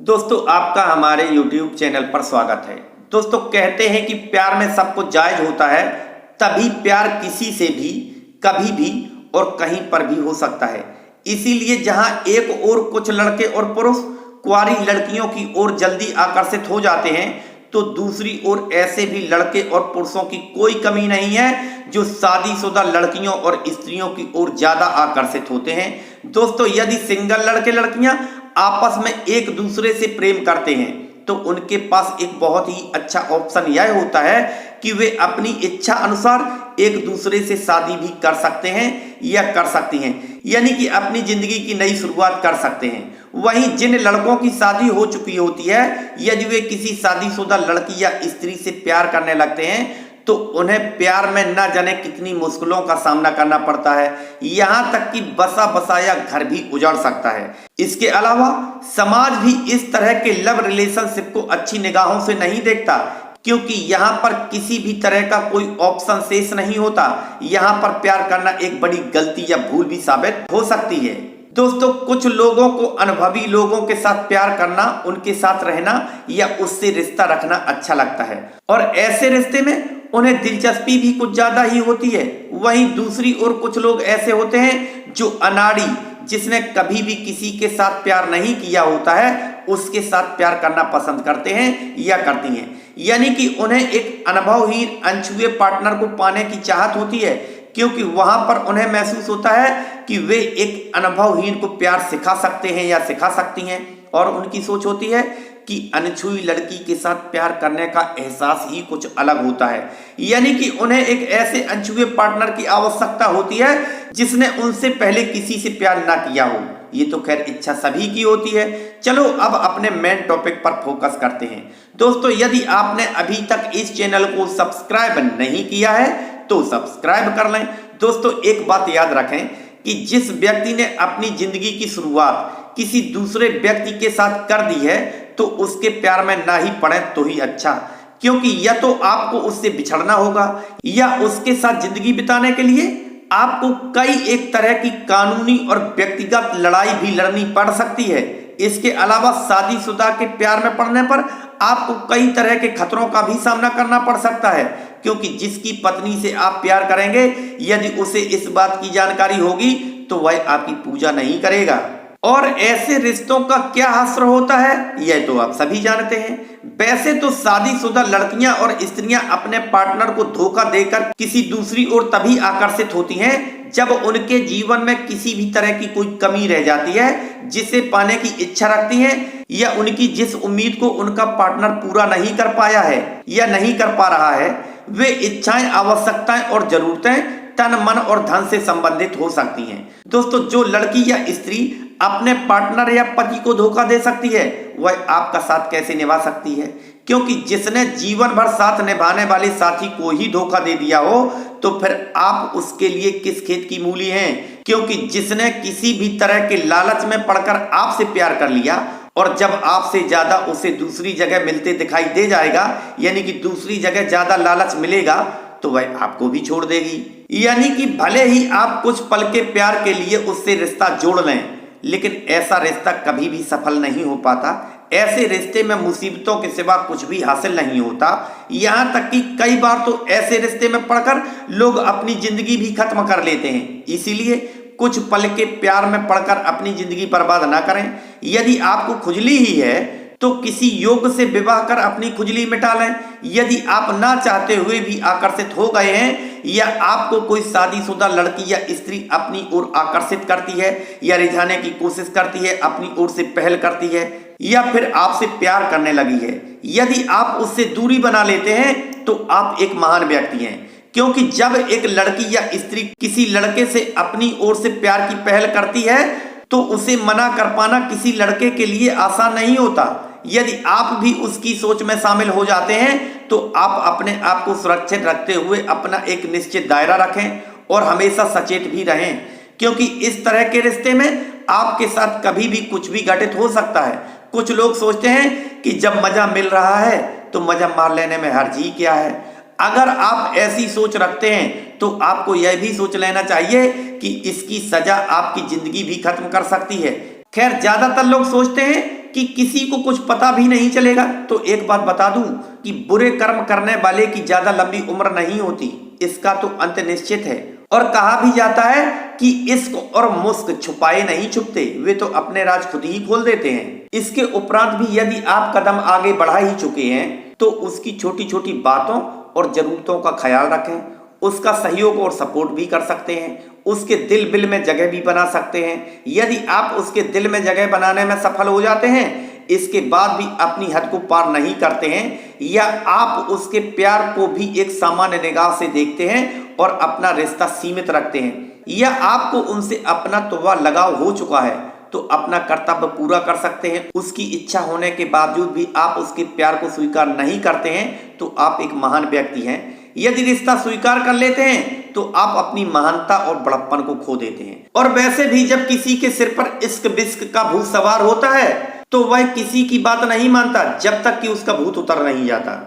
दोस्तों आपका हमारे YouTube चैनल पर स्वागत है। दोस्तों कहते हैं कि प्यार में सब कुछ जायज होता है, तभी प्यार किसी से भी कभी भी और कहीं पर भी हो सकता है। इसीलिए जहां एक और कुछ लड़के और पुरुष कुंवारी लड़कियों की ओर जल्दी आकर्षित हो जाते हैं, तो दूसरी ओर ऐसे भी लड़के और पुरुषों की कोई कमी नहीं है जो शादीशुदा लड़कियों और स्त्रियों की ओर ज्यादा आकर्षित होते हैं। दोस्तों यदि सिंगल लड़के लड़कियां आपस में एक दूसरे से प्रेम करते हैं तो उनके पास एक बहुत ही अच्छा ऑप्शन यह होता है कि वे अपनी इच्छा अनुसार एक दूसरे से शादी भी कर सकते हैं या कर सकती हैं, यानी कि अपनी जिंदगी की नई शुरुआत कर सकते हैं। वहीं जिन लड़कों की शादी हो चुकी होती है, यदि वे किसी शादीशुदा लड़की या स्त्री से प्यार करने लगते हैं तो उन्हें प्यार में न जाने कितनी मुश्किलों का सामना करना पड़ता है, यहाँ तक कि बसा बसाया घर भी उजड़ सकता है। इसके अलावा समाज भी इस तरह के लव रिलेशनशिप को अच्छी निगाहों से नहीं देखता, क्योंकि यहाँ पर किसी भी तरह का कोई ऑप्शन शेष नहीं होता। यहाँ पर प्यार करना एक बड़ी गलती या भूल भी साबित हो सकती है। दोस्तों कुछ लोगों को अनुभवी लोगों के साथ प्यार करना, उनके साथ रहना या उससे रिश्ता रखना अच्छा लगता है और ऐसे रिश्ते में उन्हें दिलचस्पी भी कुछ ज्यादा ही होती है। वहीं दूसरी ओर कुछ लोग ऐसे होते हैं जो अनाड़ी, जिसने कभी भी किसी के साथ प्यार नहीं किया होता है, उसके साथ प्यार करना पसंद करते हैं या करती हैं, यानी कि उन्हें एक अनुभवहीन अनछुए पार्टनर को पाने की चाहत होती है, क्योंकि वहां पर उन्हें महसूस होता है कि वे एक अनुभवहीन को प्यार सिखा सकते हैं या सिखा सकती हैं, और उनकी सोच होती है कि अनछुई लड़की के साथ प्यार करने का एहसास ही कुछ अलग होता है, यानी कि उन्हें एक ऐसे अनछुए पार्टनर की आवश्यकता होती है जिसने उनसे पहले किसी से प्यार ना किया हो। ये तो खैर इच्छा सभी की होती है। चलो अब अपने मेन टॉपिक पर फोकस करते हैं। दोस्तों यदि आपने अभी तक इस चैनल को सब्सक्राइब नहीं किया है तो सब्सक्राइब कर लें। दोस्तों एक बात याद रखें कि जिस व्यक्ति ने अपनी जिंदगी की शुरुआत किसी दूसरे व्यक्ति के साथ कर दी है तो उसके प्यार में ना ही पड़े तो ही अच्छा, क्योंकि या तो आपको उससे बिछड़ना होगा या उसके साथ जिंदगी बिताने के लिए आपको कई एक तरह की कानूनी और व्यक्तिगत लड़ाई भी लड़नी पड़ सकती है। इसके अलावा शादीशुदा के प्यार में पड़ने पर आपको कई तरह के खतरों का भी सामना करना पड़ सकता है, क्योंकि जिसकी पत्नी से आप प्यार करेंगे यदि उसे इस बात की जानकारी होगी तो वह आपकी पूजा नहीं करेगा। और ऐसे रिश्तों का क्या असर होता है यह तो आप सभी जानते हैं। वैसे तो शादीशुदा लड़कियां और स्त्रियां अपने पार्टनर को धोखा देकर किसी दूसरी ओर तभी आकर्षित होती हैं जब उनके जीवन में किसी भी तरह की कोई कमी रह जाती है जिसे पाने की इच्छा रखती हैं, या उनकी जिस उम्मीद को उनका पार्टनर पूरा नहीं कर पाया है या नहीं कर पा रहा है। वे इच्छाएं, आवश्यकताएं और जरूरतें तन, मन और धन से संबंधित हो सकती हैं। दोस्तों जो लड़की या स्त्री अपने पार्टनर या पति को धोखा दे सकती है वह आपका साथ कैसे निभा सकती है, क्योंकि जिसने जीवन भर साथ निभाने वाले साथी को ही धोखा दे दिया हो तो फिर आप उसके लिए किस खेत की मूली हैं। क्योंकि जिसने किसी भी तरह के लालच में पड़कर आपसे प्यार कर लिया और जब आपसे ज्यादा उसे दूसरी जगह मिलते दिखाई दे जाएगा, यानी कि दूसरी जगह ज्यादा लालच मिलेगा, तो वह आपको भी छोड़ देगी। यानी कि भले ही आप कुछ पल के प्यार के लिए उससे रिश्ता जोड़ लें, लेकिन ऐसा रिश्ता कभी भी सफल नहीं हो पाता। ऐसे रिश्ते में मुसीबतों के सिवा कुछ भी हासिल नहीं होता। यहाँ तक कि कई बार तो ऐसे रिश्ते में पड़कर लोग अपनी जिंदगी भी खत्म कर लेते हैं। इसीलिए कुछ पल के प्यार में पड़कर अपनी जिंदगी बर्बाद ना करें। यदि आपको खुजली ही है तो किसी योग्य से विवाह कर अपनी खुजली मिटा लें। यदि आप ना चाहते हुए भी आकर्षित हो गए हैं या आपको कोई शादीशुदा लड़की या स्त्री अपनी ओर आकर्षित करती है या रिझाने की कोशिश करती है, अपनी ओर से पहल करती है या फिर आपसे प्यार करने लगी है, यदि आप उससे दूरी बना लेते हैं तो आप एक महान व्यक्ति हैं। क्योंकि जब एक लड़की या स्त्री किसी लड़के से अपनी ओर से प्यार की पहल करती है तो उसे मना कर पाना किसी लड़के के लिए आसान नहीं होता। यदि आप भी उसकी सोच में शामिल हो जाते हैं तो आप अपने आप को सुरक्षित रखते हुए अपना एक निश्चित दायरा रखें और हमेशा सचेत भी रहें, क्योंकि इस तरह के रिश्ते में आपके साथ कभी भी कुछ भी घटित हो सकता है। कुछ लोग सोचते हैं कि जब मजा मिल रहा है तो मजा मार लेने में हर्ज ही क्या है। अगर आप ऐसी सोच रखते हैं तो आपको यह भी सोच लेना चाहिए कि इसकी सजा आपकी जिंदगी भी खत्म कर सकती है। खैर ज्यादातर लोग सोचते हैं कि किसी को कुछ पता भी नहीं चलेगा। तो एक बात बता दूं कि बुरे कर्म करने वाले की ज्यादा लंबी उम्र नहीं होती, इसका तो अंत निश्चित है। और कहा भी जाता है कि इश्क और मुस्क छुपाए नहीं छुपते, वे तो अपने राज खुद ही खोल देते हैं। इसके उपरांत भी यदि आप कदम आगे बढ़ा ही चुके हैं तो उसकी छोटी छोटी बातों और जरूरतों का ख्याल रखें, उसका सहयोग और सपोर्ट भी कर सकते हैं, उसके दिल बिल में जगह भी बना सकते हैं। यदि आप उसके दिल में जगह बनाने में सफल हो जाते हैं, इसके बाद भी अपनी हद को पार नहीं करते हैं, या आप उसके प्यार को भी एक सामान्य निगाह से देखते हैं और अपना रिश्ता सीमित रखते हैं, या आपको उनसे अपना तोबा लगाव हो चुका है, तो अपना कर्तव्य पूरा कर सकते हैं। उसकी इच्छा होने के बावजूद भी आप उसके प्यार को स्वीकार नहीं करते हैं तो आप एक महान व्यक्ति हैं। यदि रिश्ता स्वीकार कर लेते हैं तो आप अपनी महानता और बड़प्पन को खो देते हैं। और वैसे भी जब किसी के सिर पर इश्क विश्क का भूत सवार होता है तो वह किसी की बात नहीं मानता जब तक कि उसका भूत उतर नहीं जाता।